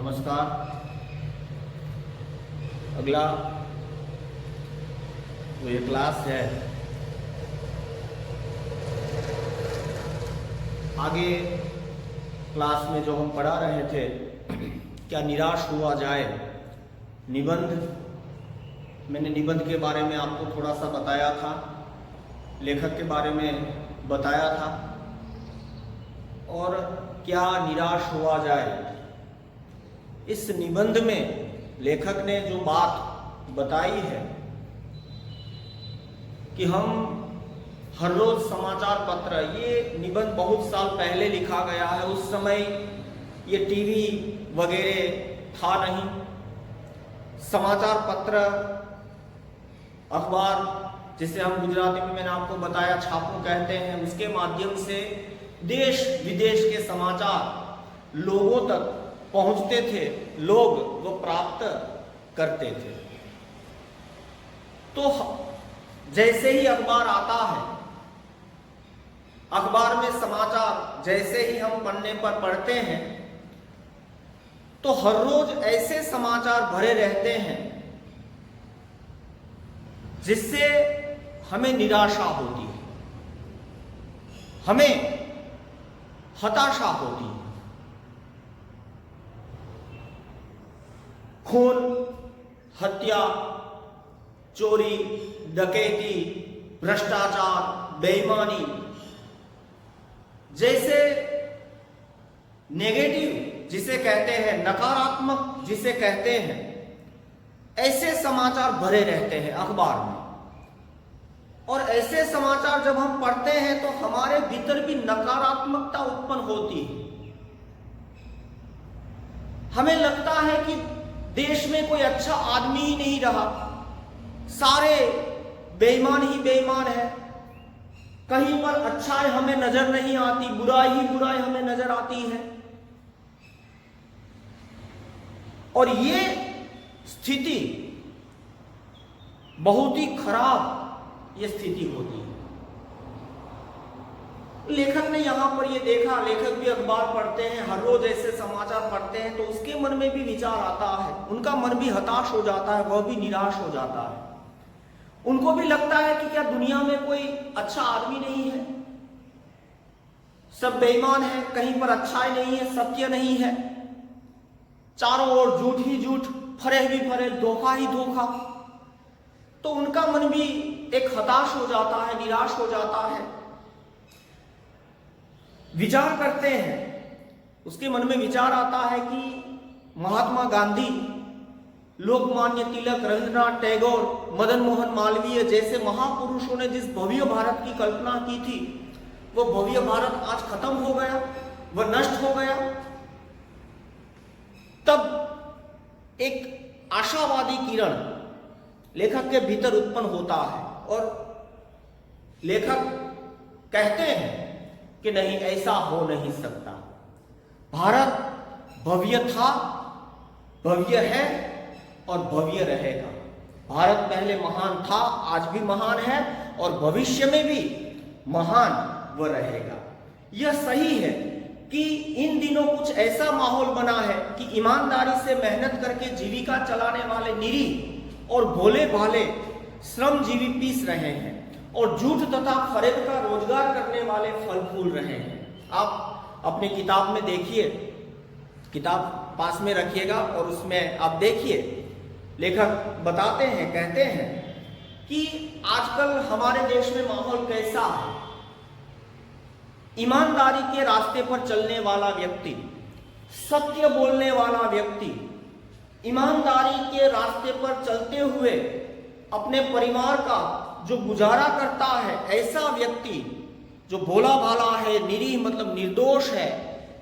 नमस्कार। अगला जो ये क्लास है, आगे क्लास में जो हम पढ़ा रहे थे, क्या निराश हुआ जाए, निबंध। मैंने निबंध के बारे में आपको थोड़ा सा बताया था, लेखक के बारे में बताया था, और क्या निराश हुआ जाए। इस निबंध में लेखक ने जो बात बताई है कि हम हर रोज समाचार पत्र, ये निबंध बहुत साल पहले लिखा गया है। उस समय ये टीवी वगैरह था नहीं। समाचार पत्र, अखबार, जिसे हम गुजराती में मैंने आपको बताया छापू कहते हैं, उसके माध्यम से देश विदेश के समाचार लोगों तक पहुंचते थे, लोग वो प्राप्त करते थे। तो जैसे ही अखबार आता है, अखबार में समाचार जैसे ही हम पन्ने पर पढ़ते हैं, तो हर रोज ऐसे समाचार भरे रहते हैं जिससे हमें निराशा होती है, हमें हताशा होती है। खून, हत्या, चोरी, डकैती, भ्रष्टाचार, बेईमानी जैसे नेगेटिव जिसे कहते हैं, नकारात्मक जिसे कहते हैं, ऐसे समाचार भरे रहते हैं अखबार में। और ऐसे समाचार जब हम पढ़ते हैं तो हमारे भीतर भी नकारात्मकता उत्पन्न होती है। हमें लगता है कि देश में कोई अच्छा आदमी ही नहीं रहा, सारे बेईमान ही बेईमान है, कहीं पर अच्छाई हमें नजर नहीं आती, बुराई ही बुराई हमें नजर आती है। और ये स्थिति बहुत ही खराब ये स्थिति होती है। लेखक ने यहां पर ये देखा, लेखक भी अखबार पढ़ते हैं, हर रोज ऐसे समाचार पढ़ते हैं, तो उसके मन में भी विचार आता है, उनका मन भी हताश हो जाता है, वह भी निराश हो जाता है। उनको भी लगता है कि क्या दुनिया में कोई अच्छा आदमी नहीं है, सब बेईमान है, कहीं पर अच्छाई नहीं है, सत्य नहीं है, चारों ओर झूठ ही झूठ, फरेब ही फरेब, धोखा ही धोखा। तो उनका मन भी एक हताश हो जाता है, निराश हो जाता है। विचार करते हैं, उसके मन में विचार आता है कि महात्मा गांधी, लोकमान्य तिलक, रविंद्रनाथ टैगोर, मदन मोहन मालवीय जैसे महापुरुषों ने जिस भव्य भारत की कल्पना की थी, वो भव्य भारत आज खत्म हो गया, वह नष्ट हो गया। तब एक आशावादी किरण लेखक के भीतर उत्पन्न होता है, और लेखक कहते हैं कि नहीं, ऐसा हो नहीं सकता। भारत भव्य था, भव्य है और भव्य रहेगा। भारत पहले महान था, आज भी महान है, और भविष्य में भी महान वह रहेगा। यह सही है कि इन दिनों कुछ ऐसा माहौल बना है कि ईमानदारी से मेहनत करके जीविका चलाने वाले निरीह और भोले भाले श्रमजीवी पीस रहे हैं, और झूठ तथा फरेब का रोजगार करने वाले फल फूल रहे हैं। आप अपनी किताब में देखिए, किताब पास में रखिएगा और उसमें आप देखिए, लेखक बताते हैं, कहते हैं कि आजकल हमारे देश में माहौल कैसा है। ईमानदारी के रास्ते पर चलने वाला व्यक्ति, सत्य बोलने वाला व्यक्ति, ईमानदारी के रास्ते पर चलते हुए अपने परिवार का जो गुजारा करता है, ऐसा व्यक्ति जो भोला भाला है, निरीह मतलब निर्दोष है,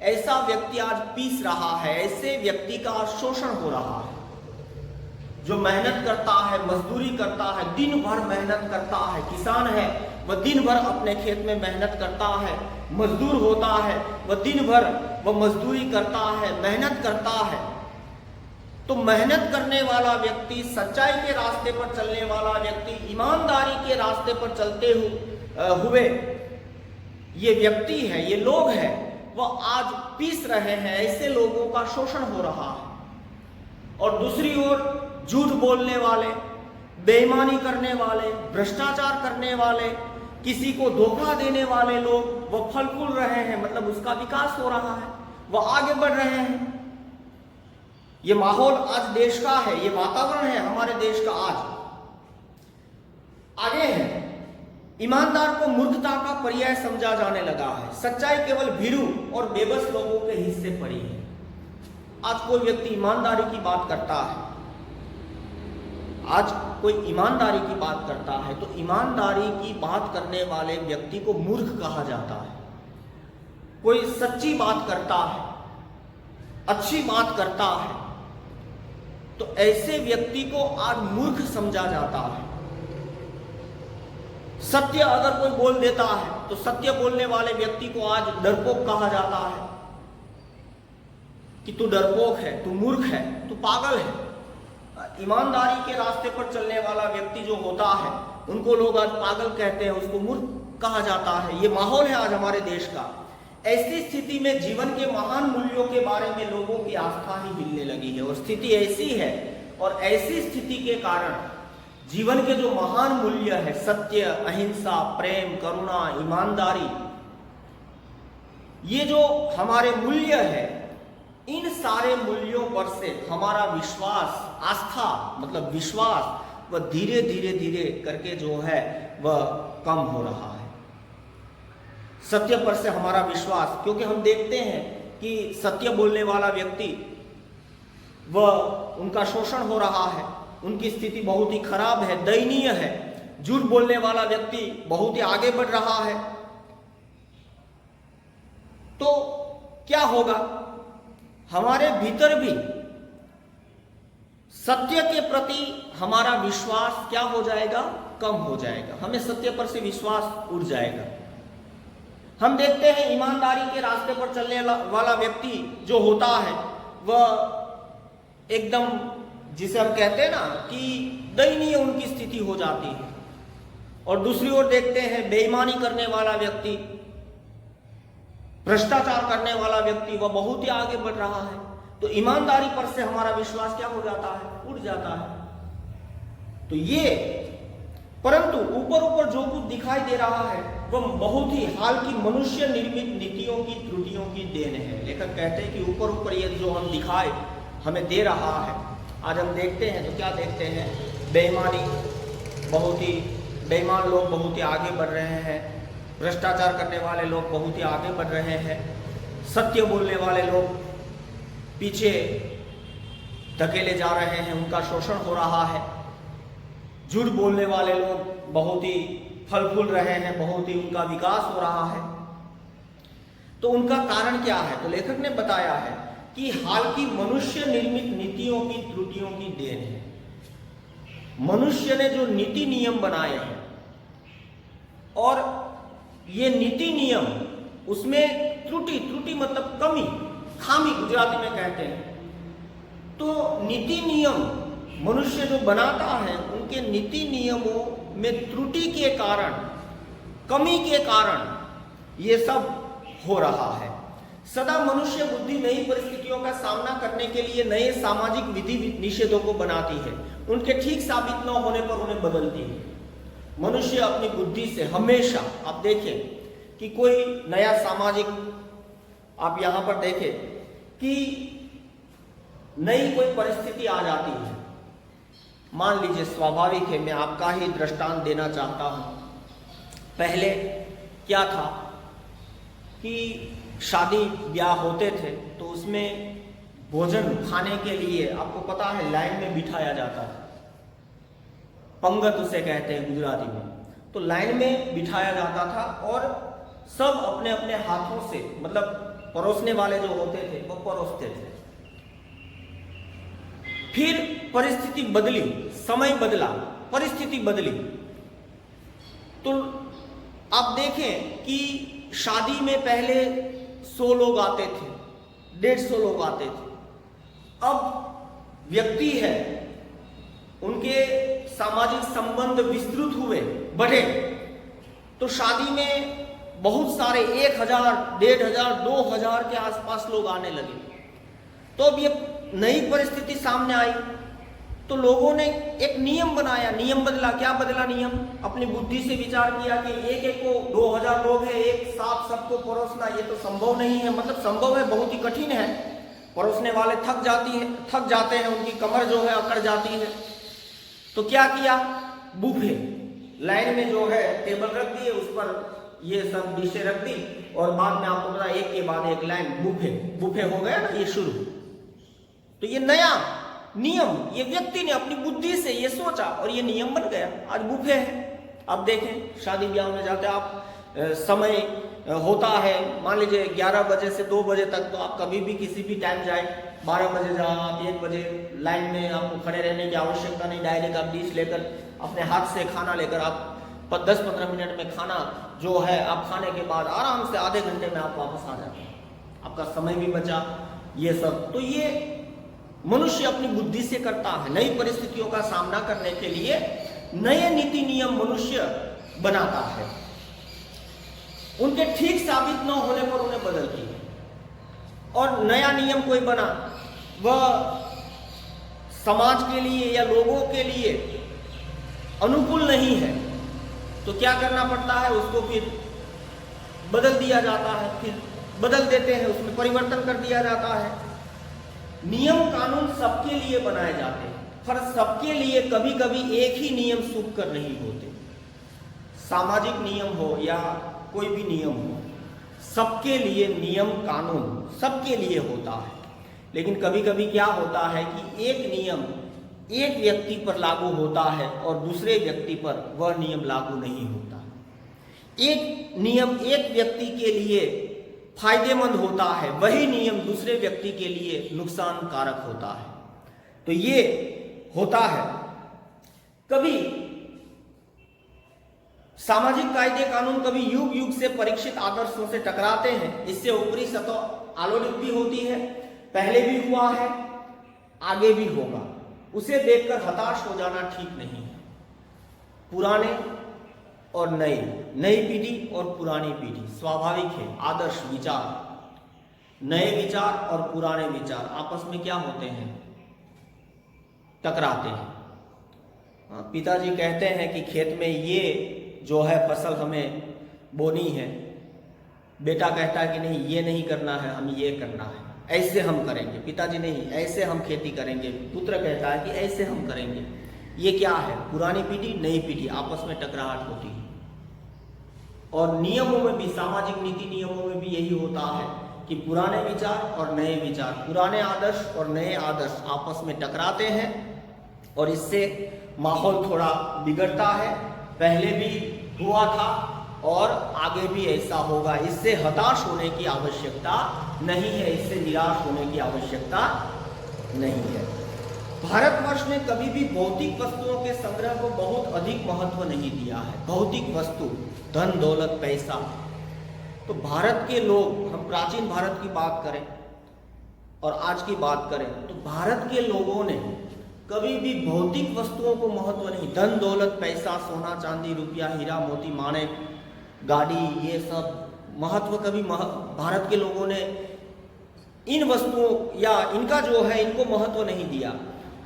ऐसा व्यक्ति आज पीस रहा है। ऐसे व्यक्ति का शोषण हो रहा है। जो मेहनत करता है, मजदूरी करता है, दिन भर मेहनत करता है, किसान है, वह दिन भर अपने खेत में मेहनत करता है, मजदूर होता है, वह दिन भर वह मजदूरी करता है, मेहनत करता है। तो मेहनत करने वाला व्यक्ति, सच्चाई के रास्ते पर चलने वाला व्यक्ति, ईमानदारी के रास्ते पर चलते हुए ये व्यक्ति है, ये लोग हैं, वह आज पीस रहे हैं। ऐसे लोगों का शोषण हो रहा है। और दूसरी ओर झूठ बोलने वाले, बेईमानी करने वाले, भ्रष्टाचार करने वाले, किसी को धोखा देने वाले लोग वो फल फूल रहे हैं, मतलब उसका विकास हो रहा है, वह आगे बढ़ रहे हैं। ये माहौल आज देश का है, ये वातावरण है हमारे देश का आज आगे है। ईमानदार को मूर्खता का पर्याय समझा जाने लगा है। सच्चाई केवल भीरू और बेबस लोगों के हिस्से पड़ी है। आज कोई व्यक्ति ईमानदारी की बात करता है, आज कोई ईमानदारी की बात करता है तो ईमानदारी की बात करने वाले व्यक्ति को मूर्ख कहा जाता है। कोई सच्ची बात करता है, अच्छी बात करता है, तो ऐसे व्यक्ति को आज मूर्ख समझा जाता है। सत्य अगर कोई बोल देता है तो सत्य बोलने वाले व्यक्ति को आज डरपोक कहा जाता है कि तू डरपोक है, तू मूर्ख है, तू पागल है। ईमानदारी के रास्ते पर चलने वाला व्यक्ति जो होता है उनको लोग आज पागल कहते हैं, उसको मूर्ख कहा जाता है। ये माहौल है आज हमारे देश का। ऐसी स्थिति में जीवन के महान मूल्यों के बारे में लोगों की आस्था ही हिलने लगी है और स्थिति ऐसी है, और ऐसी स्थिति के कारण जीवन के जो महान मूल्य है, सत्य, अहिंसा, प्रेम, करुणा, ईमानदारी, ये जो हमारे मूल्य है, इन सारे मूल्यों पर से हमारा विश्वास, आस्था मतलब विश्वास, वह धीरे धीरे धीरे करके जो है वह कम हो रहा है। सत्य पर से हमारा विश्वास, क्योंकि हम देखते हैं कि सत्य बोलने वाला व्यक्ति वह उनका शोषण हो रहा है, उनकी स्थिति बहुत ही खराब है, दयनीय है। झूठ बोलने वाला व्यक्ति बहुत ही आगे बढ़ रहा है। तो क्या होगा, हमारे भीतर भी सत्य के प्रति हमारा विश्वास क्या हो जाएगा, कम हो जाएगा। हमें सत्य पर से विश्वास उड़ जाएगा। हम देखते हैं ईमानदारी के रास्ते पर चलने वाला व्यक्ति जो होता है वह एकदम, जिसे हम कहते हैं ना कि दयनीय उनकी स्थिति हो जाती है। और दूसरी ओर देखते हैं बेईमानी करने वाला व्यक्ति, भ्रष्टाचार करने वाला व्यक्ति, वह बहुत ही आगे बढ़ रहा है। तो ईमानदारी पर से हमारा विश्वास क्या हो जाता है, उड़ जाता है। तो ये, परंतु ऊपर ऊपर जो कुछ दिखाई दे रहा है वह बहुत ही हाल की मनुष्य निर्मित नीतियों की त्रुटियों की देन है। लेखक कहते हैं कि ऊपर ऊपर ये जो हम दिखाए हमें दे रहा है, आज हम देखते हैं तो क्या देखते हैं, बेईमानी, बहुत ही बेईमान लोग बहुत ही आगे बढ़ रहे हैं, भ्रष्टाचार करने वाले लोग बहुत ही आगे बढ़ रहे हैं, सत्य बोलने वाले लोग पीछे धकेले जा रहे हैं, उनका शोषण हो रहा है, झूठ बोलने वाले लोग बहुत ही फल फूल रहे हैं, बहुत ही उनका विकास हो रहा है। तो उनका कारण क्या है, तो लेखक ने बताया है कि हाल की मनुष्य निर्मित नीतियों की त्रुटियों की देन है। मनुष्य ने जो नीति नियम बनाए हैं और ये नीति नियम, उसमें त्रुटि मतलब कमी, खामी गुजराती में कहते हैं। तो नीति नियम मनुष्य जो बनाता है, उनके नीति नियमों में त्रुटि के कारण, कमी के कारण ये सब हो रहा है। सदा मनुष्य बुद्धि नई परिस्थितियों का सामना करने के लिए नए सामाजिक विधि निषेधों को बनाती है, उनके ठीक साबित न होने पर उन्हें बदलती है। मनुष्य अपनी बुद्धि से हमेशा, आप देखें कि कोई नया सामाजिक, आप यहां पर देखें कि नई कोई परिस्थिति आ जाती है, मान लीजिए स्वाभाविक है, मैं आपका ही दृष्टांत देना चाहता हूं। पहले क्या था कि शादी ब्याह होते थे तो उसमें भोजन खाने के लिए, आपको पता है, लाइन में बिठाया जाता था, पंगत उसे कहते हैं गुजराती में। तो लाइन में बिठाया जाता था और सब अपने अपने हाथों से, मतलब परोसने वाले जो होते थे वो परोसते थे। फिर परिस्थिति बदली, समय बदला, परिस्थिति बदली, तो आप देखें कि शादी में पहले 100 लोग आते थे, 150 लोग आते थे। अब व्यक्ति है, उनके सामाजिक संबंध विस्तृत हुए, बढ़े, तो शादी में बहुत सारे 1000, 1500, 2000 के आसपास लोग आने लगे। तो अब ये नई परिस्थिति सामने आई तो लोगों ने एक नियम बनाया, नियम बदला। क्या बदला नियम? अपनी बुद्धि से विचार किया कि एक एक को 2000 लोग हैं, एक साथ सबको परोसना ये तो संभव नहीं है। मतलब संभव है, बहुत ही कठिन है। परोसने वाले थक जाते हैं, उनकी कमर जो है अकड़ जाती है। तो क्या किया? बुफे लाइन में जो है टेबल रख दिए, उस पर ये सब डिशें रख दी और बाद में आपको पता एक के बाद एक लाइन बुफे हो गया ना, ये शुरू। तो ये नया नियम, ये व्यक्ति ने अपनी बुद्धि से ये सोचा और ये नियम बन गया। आज बुफे है। अब देखें शादी ब्याह में जाते आप, समय होता है, मान लीजिए 11 बजे से 2 बजे तक, तो आप कभी भी किसी भी टाइम जाए, 12 बजे जाओ आप, 1 बजे लाइन में आपको खड़े रहने की आवश्यकता नहीं। डायरेक्ट आप डिश लेकर अपने हाथ से खाना लेकर आप 10-15 मिनट में खाना जो है आप खाने के बाद आराम से आधे घंटे में आप वापस आ जाते हैं, आपका समय भी बचा। ये सब तो ये मनुष्य अपनी बुद्धि से करता है। नई परिस्थितियों का सामना करने के लिए नए नीति नियम मनुष्य बनाता है। उनके ठीक साबित न होने पर उन्हें बदलती है और नया नियम कोई बना, वह समाज के लिए या लोगों के लिए अनुकूल नहीं है तो क्या करना पड़ता है? उसको फिर बदल दिया जाता है, फिर बदल देते हैं, उसमें परिवर्तन कर दिया जाता है। नियम कानून सबके लिए बनाए जाते हैं, पर सबके लिए कभी कभी एक ही नियम सूख कर नहीं होते। सामाजिक नियम हो या कोई भी नियम हो, सबके लिए नियम कानून सबके लिए होता है। लेकिन कभी कभी क्या होता है कि एक नियम एक व्यक्ति पर लागू होता है और दूसरे व्यक्ति पर वह नियम लागू नहीं होता। एक नियम एक व्यक्ति के लिए फायदेमंद होता है, वही नियम दूसरे व्यक्ति के लिए नुकसानकारक होता है। तो ये होता है। कभी सामाजिक कायदे कानून कभी युग युग से परीक्षित आदर्शों से टकराते हैं। इससे ऊपरी सतह आलोड़ित भी होती है, पहले भी हुआ है, आगे भी होगा। उसे देखकर हताश हो जाना ठीक नहीं है। पुराने और नई, नई पीढ़ी और पुरानी पीढ़ी, स्वाभाविक है। आदर्श विचार, नए विचार और पुराने विचार आपस में क्या होते हैं? टकराते हैं। पिताजी कहते हैं कि खेत में ये जो है फसल हमें बोनी है, बेटा कहता है कि नहीं ये नहीं करना है, हमें ये करना है, ऐसे हम करेंगे। पिताजी नहीं, ऐसे हम खेती करेंगे। पुत्र कहता है कि ऐसे हम करेंगे। ये क्या है? पुरानी पीढ़ी नई पीढ़ी आपस में टकराहट होती है। और नियमों में भी, सामाजिक नीति नियमों में भी यही होता है कि पुराने विचार और नए विचार, पुराने आदर्श और नए आदर्श आपस में टकराते हैं और इससे माहौल थोड़ा बिगड़ता है। पहले भी हुआ था और आगे भी ऐसा होगा। इससे हताश होने की आवश्यकता नहीं है, इससे निराश होने की आवश्यकता नहीं है। भारतवर्ष ने कभी भी भौतिक वस्तुओं के संग्रह को बहुत अधिक महत्व नहीं दिया है। भौतिक वस्तु, धन दौलत, पैसा, तो भारत के लोग, हम प्राचीन भारत की बात करें और आज की बात करें तो भारत के लोगों ने कभी भी भौतिक वस्तुओं को महत्व नहीं, धन दौलत, पैसा, सोना चांदी, रुपया, हीरा मोती, माणिक, गाड़ी, ये सब महत्व कभी भारत के लोगों ने इन वस्तुओं या इनका जो है इनको महत्व नहीं दिया।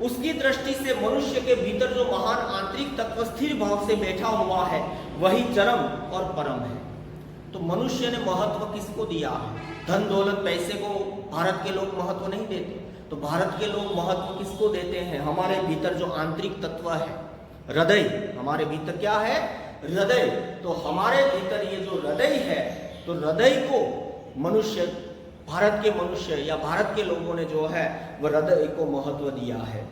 उसकी दृष्टि से मनुष्य के भीतर जो महान आंतरिक तत्व स्थिर भाव से बैठा हुआ है वही चरम और परम है। तो मनुष्य ने महत्व किसको दिया है? धन दौलत पैसे को भारत के लोग महत्व नहीं देते। तो भारत के लोग महत्व किसको देते हैं? हमारे भीतर जो आंतरिक तत्व है, हृदय, हमारे भीतर क्या है? हृदय। तो हमारे भीतर ये जो हृदय है, तो हृदय को मनुष्य, भारत के मनुष्य या भारत के लोगों ने जो है वह हृदय को महत्व दिया है।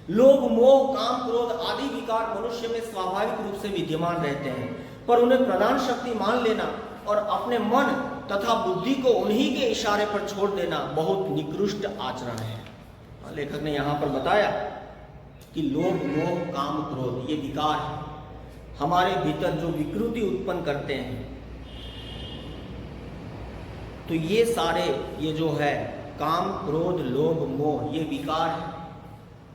लोभ, मोह, काम, क्रोध आदि विकार मनुष्य में स्वाभाविक रूप से विद्यमान रहते हैं, पर उन्हें प्रधान शक्ति मान लेना और अपने मन तथा बुद्धि को उन्हीं के इशारे पर छोड़ देना बहुत निकृष्ट आचरण है। लेखक ने यहाँ पर बताया कि लोभ, मोह, काम, क्रोध ये विकार है, हमारे भीतर जो विकृति उत्पन्न करते हैं। तो ये सारे, ये जो है काम, क्रोध, लोभ, मोह, ये विकार है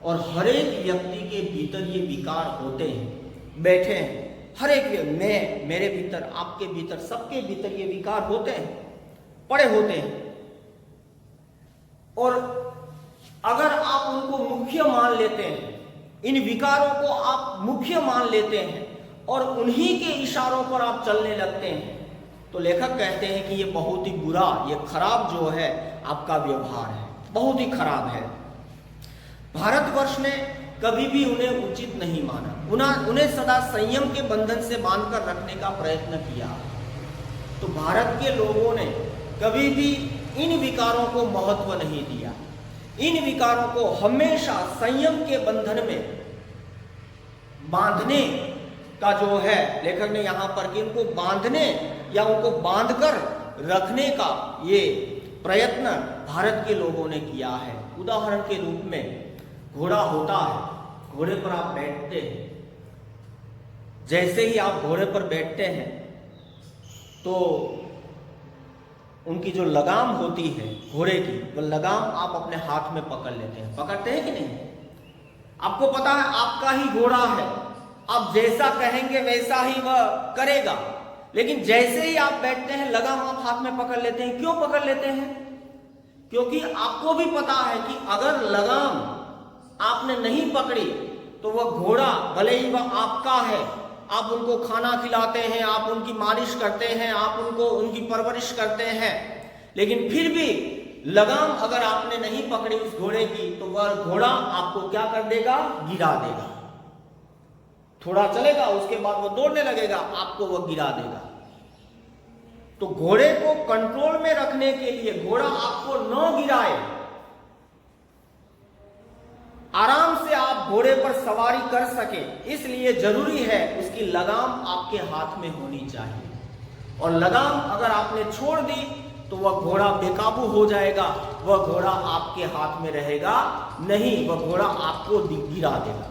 और हर एक व्यक्ति के भीतर ये विकार होते हैं, बैठे हैं। हर एक, मैं, मेरे भीतर, आपके भीतर, सबके भीतर ये विकार होते हैं, पड़े होते हैं। और अगर आप उनको मुख्य मान लेते हैं, इन विकारों को आप मुख्य मान लेते हैं और उन्हीं के इशारों पर आप चलने लगते हैं, तो लेखक कहते हैं कि ये बहुत ही बुरा, ये खराब जो है आपका व्यवहार है, बहुत ही खराब है। भारतवर्ष ने कभी भी उन्हें उचित नहीं माना, उन्हें सदा संयम के बंधन से बांधकर रखने का प्रयत्न किया। तो भारत के लोगों ने कभी भी इन विकारों को महत्व नहीं दिया, इन विकारों को हमेशा संयम के बंधन में बांधने का जो है, लेखक ने यहाँ पर कि उनको बांधने या उनको बांधकर रखने का ये प्रयत्न भारत के लोगों ने किया है। उदाहरण के रूप में घोड़ा होता है, घोड़े पर आप बैठते हैं, जैसे ही आप घोड़े पर बैठते हैं तो उनकी जो लगाम होती है घोड़े की, वो लगाम आप अपने हाथ में पकड़ लेते हैं, पकड़ते हैं कि नहीं? आपको पता है आपका ही घोड़ा है, आप जैसा कहेंगे वैसा ही वह करेगा, लेकिन जैसे ही आप बैठते हैं लगाम आप हाथ में पकड़ लेते हैं। क्यों पकड़ लेते हैं? क्योंकि आपको भी पता है कि अगर लगाम आपने नहीं पकड़ी तो वह घोड़ा, भले ही वह आपका है, आप उनको खाना खिलाते हैं, आप उनकी मालिश करते हैं, आप उनको उनकी परवरिश करते हैं, लेकिन फिर भी लगाम अगर आपने नहीं पकड़ी उस घोड़े की तो वह घोड़ा आपको क्या कर देगा? गिरा देगा। थोड़ा चलेगा, उसके बाद वो दौड़ने लगेगा, आपको वह गिरा देगा। तो घोड़े को कंट्रोल में रखने के लिए, घोड़ा आपको न गिराए, आराम से आप घोड़े पर सवारी कर सके, इसलिए जरूरी है उसकी लगाम आपके हाथ में होनी चाहिए। और लगाम अगर आपने छोड़ दी तो वह घोड़ा बेकाबू हो जाएगा, वह घोड़ा आपके हाथ में रहेगा नहीं, वह घोड़ा आपको गिरा देगा।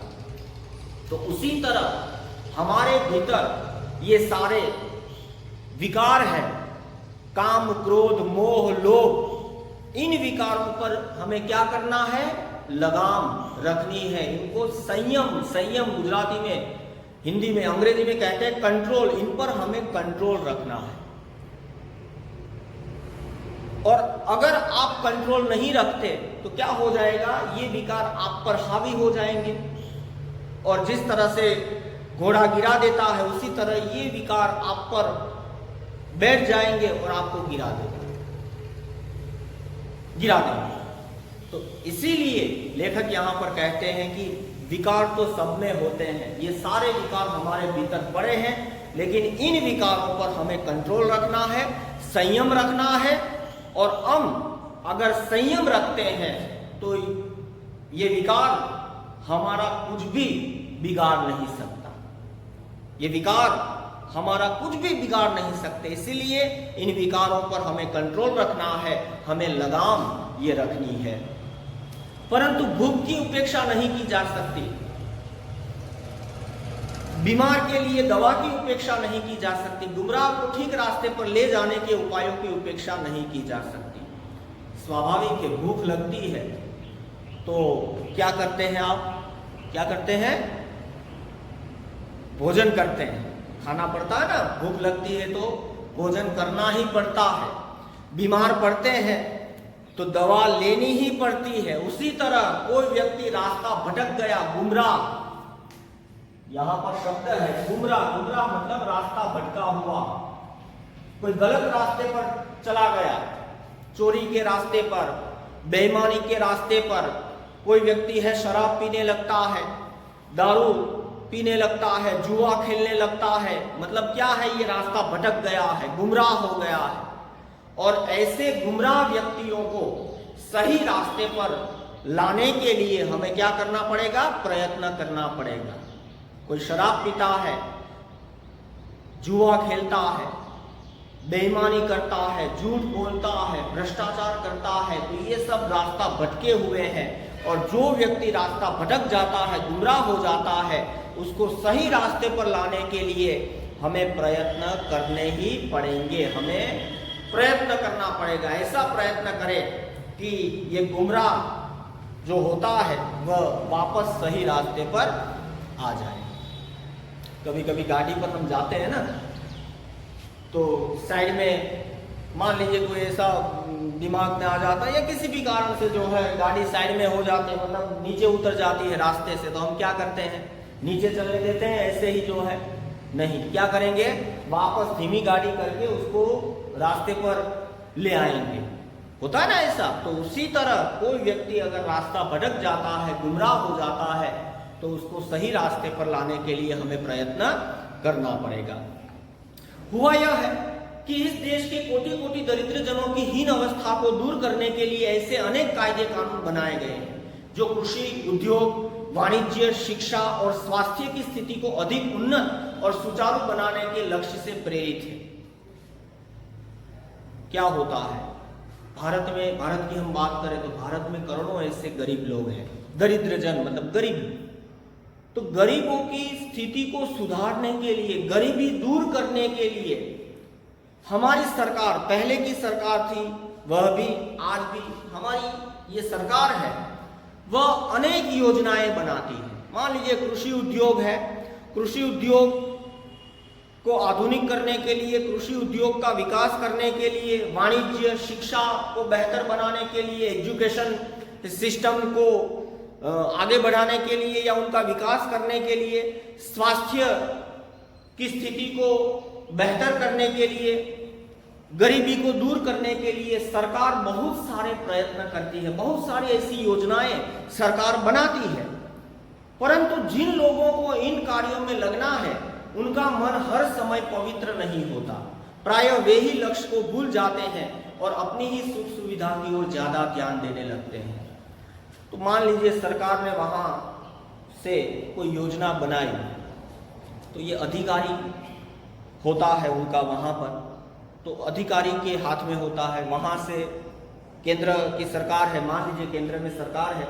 तो उसी तरह हमारे भीतर ये सारे विकार हैं, काम, क्रोध, मोह, लोभ, इन विकारों पर हमें क्या करना है? लगाम रखनी है, इनको संयम गुजराती में, हिंदी में, अंग्रेजी में कहते हैं कंट्रोल, इन पर हमें कंट्रोल रखना है। और अगर आप कंट्रोल नहीं रखते तो क्या हो जाएगा? ये विकार आप पर हावी हो जाएंगे और जिस तरह से घोड़ा गिरा देता है उसी तरह ये विकार आप पर बैठ जाएंगे और आपको गिरा देंगे। तो इसीलिए लेखक यहाँ पर कहते हैं कि विकार तो सब में होते हैं, ये सारे विकार हमारे भीतर पड़े हैं, लेकिन इन विकारों पर हमें कंट्रोल रखना है, संयम रखना है। और हम अगर संयम रखते हैं तो ये विकार हमारा कुछ भी बिगाड़ नहीं सकता, ये विकार हमारा कुछ भी बिगाड़ नहीं सकते। इसीलिए इन विकारों पर हमें कंट्रोल रखना है, हमें लगाम ये रखनी है। परंतु भूख की उपेक्षा नहीं की जा सकती, बीमार के लिए दवा की उपेक्षा नहीं की जा सकती, गुमराह को ठीक रास्ते पर ले जाने के उपायों की उपेक्षा नहीं की जा सकती। स्वाभाविक है, भूख लगती है तो क्या करते हैं आप? क्या करते हैं? भोजन करते हैं, खाना पड़ता है ना, भूख लगती है तो भोजन करना ही पड़ता है। बीमार पड़ते हैं तो दवा लेनी ही पड़ती है। उसी तरह कोई व्यक्ति रास्ता भटक गया, गुमराह, यहां पर शब्द है गुमराह, गुमराह मतलब रास्ता भटका हुआ, कोई गलत रास्ते पर चला गया, चोरी के रास्ते पर, बेईमानी के रास्ते पर, कोई व्यक्ति है शराब पीने लगता है, दारू पीने लगता है, जुआ खेलने लगता है, मतलब क्या है? ये रास्ता भटक गया है, गुमराह हो गया है। और ऐसे गुमराह व्यक्तियों को सही रास्ते पर लाने के लिए हमें क्या करना पड़ेगा? प्रयत्न करना पड़ेगा। कोई शराब पीता है, जुआ खेलता है, बेईमानी करता है, झूठ बोलता है, भ्रष्टाचार करता है, तो ये सब रास्ता भटके हुए हैं। और जो व्यक्ति रास्ता भटक जाता है, गुमराह हो जाता है, उसको सही रास्ते पर लाने के लिए हमें प्रयत्न करने ही पड़ेंगे, हमें प्रयत्न करना पड़ेगा। ऐसा प्रयत्न करें कि ये गुमराह जो होता है वह वापस सही रास्ते पर आ जाए। कभी कभी गाड़ी पर हम जाते हैं ना, तो साइड में मान लीजिए कोई ऐसा दिमाग में आ जाता है, या किसी भी कारण से जो है गाड़ी साइड में हो जाते हैं, मतलब नीचे उतर जाती है रास्ते से, तो हम क्या करते हैं, नीचे चलने देते हैं, ऐसे ही जो है नहीं, क्या करेंगे, वापस धीमी गाड़ी करके उसको रास्ते पर ले आएंगे। होता है ना ऐसा। तो उसी तरह कोई व्यक्ति अगर रास्ता भटक जाता है, गुमराह हो जाता है, तो उसको सही रास्ते पर लाने के लिए हमें प्रयत्न करना पड़ेगा। हुआ यह है कि इस देश के कोटि कोटि दरिद्र जनों की हीन अवस्था को दूर करने के लिए ऐसे अनेक कायदे कानून बनाए गए हैं जो कृषि, उद्योग, वाणिज्य, शिक्षा और स्वास्थ्य की स्थिति को अधिक उन्नत और सुचारू बनाने के लक्ष्य से प्रेरित है। क्या होता है भारत में, भारत की हम बात करें तो भारत में करोड़ों ऐसे गरीब लोग हैं, दरिद्र जन मतलब गरीब। तो गरीबों की स्थिति को सुधारने के लिए, गरीबी दूर करने के लिए हमारी सरकार, पहले की सरकार थी, वह भी आज भी हमारी ये सरकार है, वह अनेक योजनाएं बनाती है। मान लीजिए कृषि उद्योग है, कृषि उद्योग को आधुनिक करने के लिए, कृषि उद्योग का विकास करने के लिए, वाणिज्य, शिक्षा को बेहतर बनाने के लिए, एजुकेशन सिस्टम को आगे बढ़ाने के लिए या उनका विकास करने के लिए, स्वास्थ्य की स्थिति को बेहतर करने के लिए, गरीबी को दूर करने के लिए सरकार बहुत सारे प्रयत्न करती है, बहुत सारी ऐसी योजनाएं सरकार बनाती है। परंतु जिन लोगों को इन कार्यों में लगना है, उनका मन हर समय पवित्र नहीं होता। प्रायः वे ही लक्ष्य को भूल जाते हैं और अपनी ही सुख सुविधा की ओर ज्यादा ध्यान देने लगते हैं। तो मान लीजिए सरकार ने वहां से कोई योजना बनाई, तो ये अधिकारी होता है उनका वहां पर, तो अधिकारी के हाथ में होता है। वहां से केंद्र की सरकार है, मान लीजिए केंद्र में सरकार है,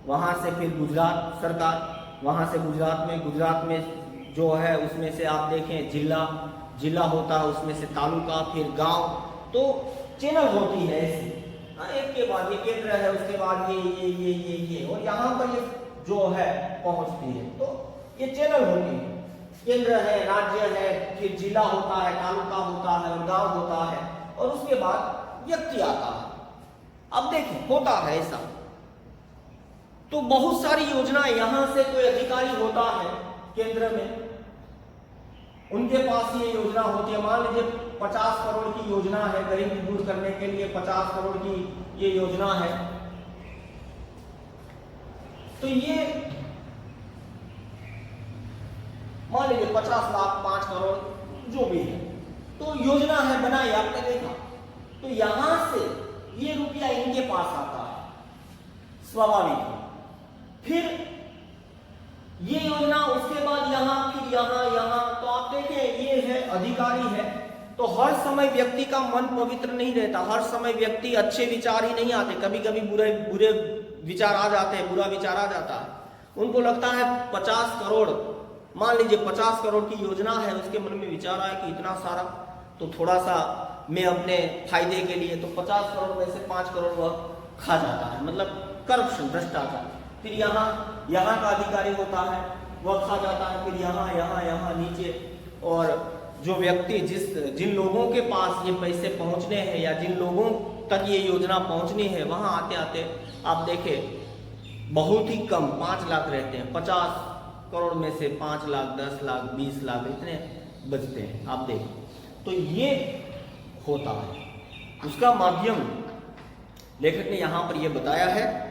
वहां से फिर गुजरात सरकार, वहां से गुजरात में जो है उसमें से आप देखें जिला होता है, उसमें से तालुका, फिर गांव, तो चैनल होती है ऐसी, एक के बाद ये केंद्र है, उसके बाद ये और यहाँ पर ये जो है पहुंचती है। तो ये चैनल होती है, केंद्र है, राज्य है, फिर जिला होता है, तालुका होता है और गांव होता है, और उसके बाद व्यक्ति आता है। अब देखें होता है ऐसा, तो बहुत सारी योजना, यहां से कोई अधिकारी होता है केंद्र में, उनके पास ये योजना होती है। मान लीजिए 50 करोड़ की योजना है, गरीबी दूर करने के लिए 50 करोड़ की ये योजना है। तो ये मान लीजिए 50 लाख 5 करोड़ जो भी है, तो योजना है बनाई, आपने देखा। तो यहां से ये रुपया इनके पास आता है, स्वाभाविक है। फिर ये योजना, उसके बाद यहाँ, फिर यहाँ, तो आप देखें ये है अधिकारी है। तो हर समय व्यक्ति का मन पवित्र नहीं रहता, हर समय व्यक्ति अच्छे विचार ही नहीं आते, कभी कभी बुरे विचार आ जाते हैं, बुरा विचार आ जाता है। उनको लगता है 50 करोड़, मान लीजिए 50 करोड़ की योजना है, उसके मन में विचार आया कि इतना सारा, तो थोड़ा सा मैं अपने फायदे के लिए, तो 50 करोड़ में से 5 करोड़ वह खा जाता है, मतलब करप्शन, भ्रष्टाचार। फिर यहाँ का अधिकारी होता है, वह खा जाता है, फिर यहाँ नीचे। और जो व्यक्ति जिन लोगों के पास ये पैसे पहुंचने हैं या जिन लोगों तक ये योजना पहुंचनी है, वहां आते आते आप देखें बहुत ही कम 5 लाख रहते हैं। 50 करोड़ में से 5 लाख, 10 लाख, 20 लाख इतने बचते हैं, आप देखें। तो ये होता है, उसका माध्यम लेखक ने यहां पर यह बताया है।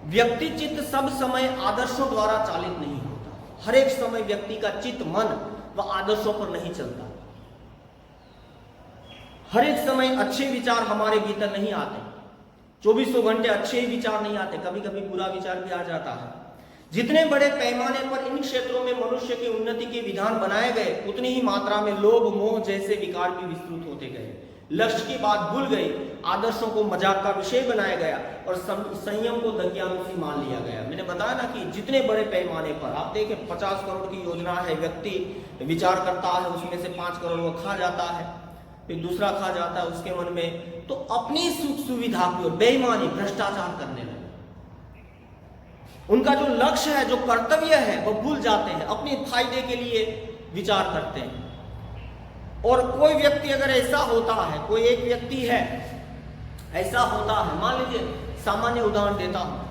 व्यक्ति चित्त सब समय आदर्शों द्वारा चालित नहीं होता। हर एक समय व्यक्ति का चित्त, मन व आदर्शों पर नहीं चलता। हर एक समय अच्छे विचार हमारे भीतर नहीं आते, 24 घंटे अच्छे ही विचार नहीं आते, कभी कभी बुरा विचार भी आ जाता है। जितने बड़े पैमाने पर इन क्षेत्रों में मनुष्य की उन्नति के विधान बनाए गए, उतनी ही मात्रा में लोभ, मोह जैसे विकार भी विस्तृत होते गए। लक्ष्य की बात भूल गई, आदर्शों को मजाक का विषय बनाया गया और संयम को दकियानुसी मान लिया गया। मैंने बताया ना कि जितने बड़े पैमाने पर आप देखें, 50 करोड़ की योजना है, व्यक्ति विचार करता है, उसमें से 5 करोड़ वो खा जाता है, फिर दूसरा खा जाता है उसके मन में, तो अपनी सुख सुविधा की ओर बेईमानी, भ्रष्टाचार करने लगे। उनका जो लक्ष्य है, जो कर्तव्य है, वो भूल जाते हैं, अपने फायदे के लिए विचार करते हैं। और कोई व्यक्ति अगर ऐसा होता है, कोई एक व्यक्ति है ऐसा होता है, मान लीजिए सामान्य उदाहरण देता हूँ,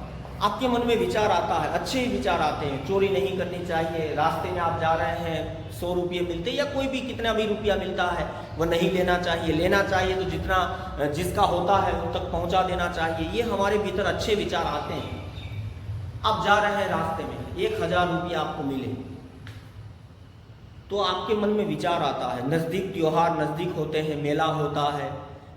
आपके मन में विचार आता है, अच्छे ही विचार आते हैं, चोरी नहीं करनी चाहिए, रास्ते में आप जा रहे हैं, 100 रुपये मिलते या कोई भी कितना भी रुपया मिलता है वह नहीं लेना चाहिए, लेना चाहिए तो जितना जिसका होता है उन तक पहुंचा देना चाहिए, ये हमारे भीतर अच्छे विचार आते हैं। आप जा रहे हैं रास्ते में, 1000 रुपया आपको मिले तो आपके मन में विचार आता है, नज़दीक त्योहार नज़दीक होते हैं, मेला होता है,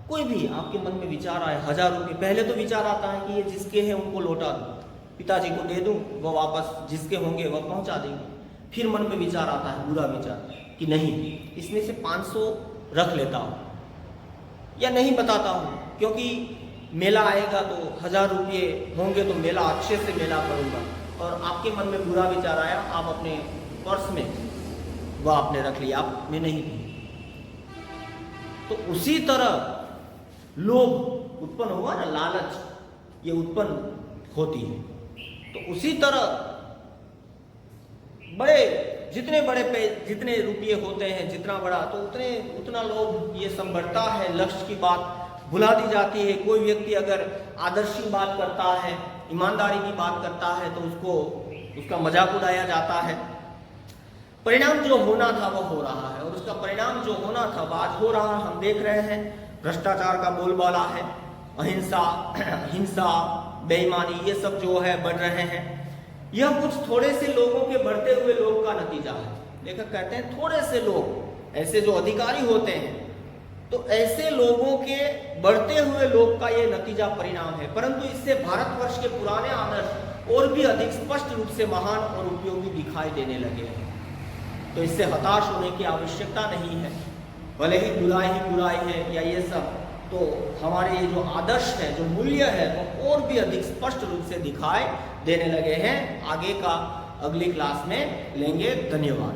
कोई भी आपके मन में विचार आए 1000 रुपये, पहले तो विचार आता है कि ये जिसके हैं उनको लौटा दूँ, पिताजी को दे दूँ, वो वापस जिसके होंगे वह पहुंचा देंगे। फिर मन में विचार आता है बुरा विचार कि नहीं, इसमें से 500 रख लेता हूँ या नहीं बताता हूँ, क्योंकि मेला आएगा तो 1000 रुपये होंगे तो मेला अच्छे से मेला करूँगा। और आपके मन में बुरा विचार आया, आप अपने पर्स में वह आपने रख लिया, आपने नहीं दी। तो उसी तरह लोभ उत्पन्न हुआ ना, लालच ये उत्पन्न होती है। तो उसी तरह जितने बड़े जितने रुपये होते हैं, जितना बड़ा तो उतना लोभ ये सब बढ़ता है, लक्ष्य की बात भुला दी जाती है। कोई व्यक्ति अगर आदर्श की बात करता है, ईमानदारी की बात करता है तो उसका मजाक उड़ाया जाता है। परिणाम जो होना था वो हो रहा है, और उसका परिणाम जो होना था आज हो रहा, हम देख रहे हैं। भ्रष्टाचार का बोलबाला है, अहिंसा, हिंसा, बेईमानी, ये सब जो है बढ़ रहे हैं। यह कुछ थोड़े से लोगों के बढ़ते हुए लोग का नतीजा है। लेखक कहते हैं थोड़े से लोग, ऐसे जो अधिकारी होते हैं, तो ऐसे लोगों के बढ़ते हुए लोग का ये नतीजा परिणाम है। परंतु इससे भारतवर्ष के पुराने आदर्श और भी अधिक स्पष्ट रूप से महान और उपयोगी दिखाई देने लगे हैं। तो इससे हताश होने की आवश्यकता नहीं है, भले ही बुराई है या ये सब, तो हमारे ये जो आदर्श है, जो मूल्य है, वो और भी अधिक स्पष्ट रूप से दिखाई देने लगे हैं। आगे का अगली क्लास में लेंगे। धन्यवाद।